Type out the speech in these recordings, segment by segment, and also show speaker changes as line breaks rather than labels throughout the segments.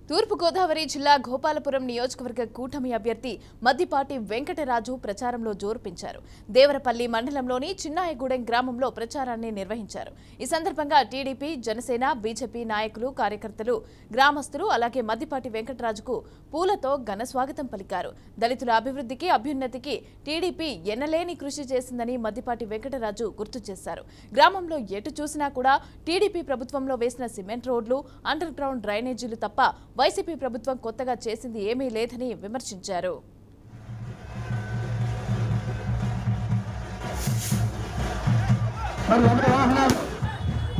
తూర్పుగోదావరి జిల్లా గోపాలపురం నియోజకవర్గ కూటమి అభ్యర్థి మద్దిపాటి వెంకటరాజు ప్రచారంలో జోరు పెంచారు. దేవరపల్లి మండలంలోని చిన్నాయగూడెం గ్రామంలో ప్రచారాన్ని నిర్వహించారు. ఈ సందర్భంగా టీడీపీ, జనసేన, బీజేపీ నాయకులు, కార్యకర్తలు, గ్రామస్తులు అలాగే మద్దిపాటి వెంకటరాజుకు పూలతో ఘన స్వాగతం పలికారు. దళితుల అభివృద్ధికి, అభ్యున్నతికి టీడీపీ ఎన్నలేని కృషి చేసిందని మద్దిపాటి వెంకటరాజు గుర్తు చేశారు. గ్రామంలో ఎటు చూసినా కూడా టీడీపీ ప్రభుత్వంలో వేసిన సిమెంట్ రోడ్లు, అండర్ గ్రౌండ్ డ్రైనేజీలు తప్ప వైసీపీ ప్రభుత్వం కొత్తగా చేసింది ఏమీ లేదని విమర్శించారు.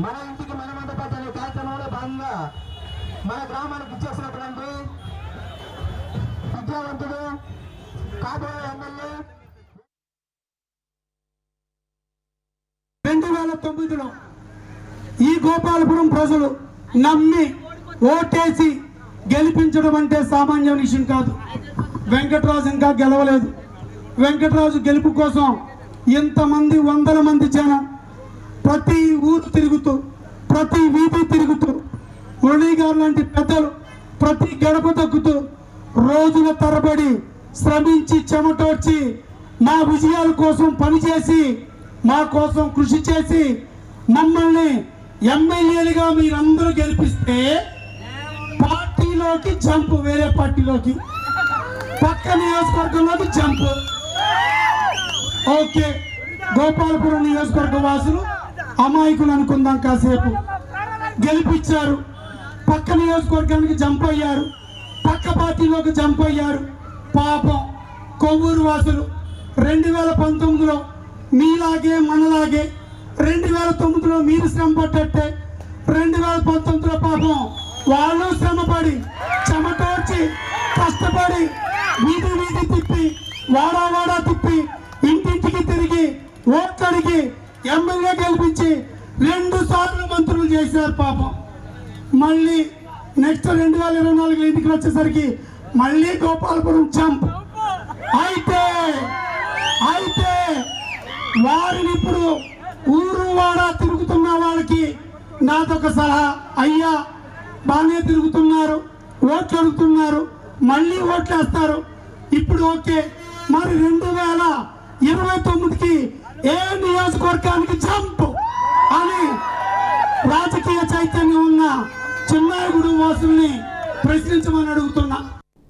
మన ఇంటికి మన మండపం అనే కార్యక్రమంలో భాగంగా మన గ్రామానికి ఇచ్చేసినటువంటి విద్యావంతుడు కాబోయే ఎమ్మెల్యే 2009లో ఈ గోపాలపురం ప్రజలు నమ్మి ఓటేసి గెలిపించడం అంటే సామాన్య విషయం కాదు. వెంకటరాజు ఇంకా గెలవలేదు. వెంకటరాజు గెలుపు కోసం ఇంతమంది వందల మంది జనం ప్రతి ఊరు తిరుగుతూ, ప్రతి వీధి తిరుగుతూ, మురళీ గారు లాంటి పెద్దలు ప్రతి గడప తగ్గుతూ రోజుల తరబడి శ్రమించి చెమటోడ్చి మా విజయాల కోసం పనిచేసి మా కోసం కృషి చేసి మమ్మల్ని ఎమ్మెల్యేలుగా మీరందరూ గెలిపిస్తే పార్టీలోకి జంపు, వేరే పార్టీలోకి, పక్క నియోజకవర్గంలోకి జంపు. ఓకే, గోపాలపురం నియోజకవర్గ వాసులు అమాయకులు అనుకుందాం, కాసేపు గెలిపించారు. పక్క నియోజకవర్గానికి జంప్ అయ్యారు, పక్క పార్టీలోకి జంప్ అయ్యారు. పాపం కొవ్వూరు వాసులు 2019లో మీలాగే మనలాగే 2009లో మీరు శ్రమ పడ్డట్టే 2019లో పాపం వాళ్ళు శ్రమపడి చెమటోడ్చి కష్టపడి వీధి వీధి తిప్పి వాడా వాడా తిప్పి ఇంటింటికి తిరిగి ఓట్లడిగి ఎమ్మెల్యే గెలిపించి 2 సార్లు మంత్రులు చేశారు. పాపం మళ్ళీ నెక్స్ట్ 2024 ఎన్నికలు వచ్చేసరికి మళ్ళీ గోపాలపురం జంప్. అయితే వారిని ఇప్పుడు ఊరు వాడా తిరుగుతున్న వాళ్ళకి నాదొక సలహా, అయ్యా బాగానే తిరుగుతున్నారు, ఓట్లు అడుగుతున్నారు, మళ్ళీ ఓట్లు వేస్తారు. ఇప్పుడు ఓకే, మరి 2029కి ఏ నియోజకవర్గానికి జంప్ అని రాజకీయ చైతన్యం ఉన్న చిన్నాయగూడెం వాసుల్ని ప్రశ్నించమని అడుగుతున్నా.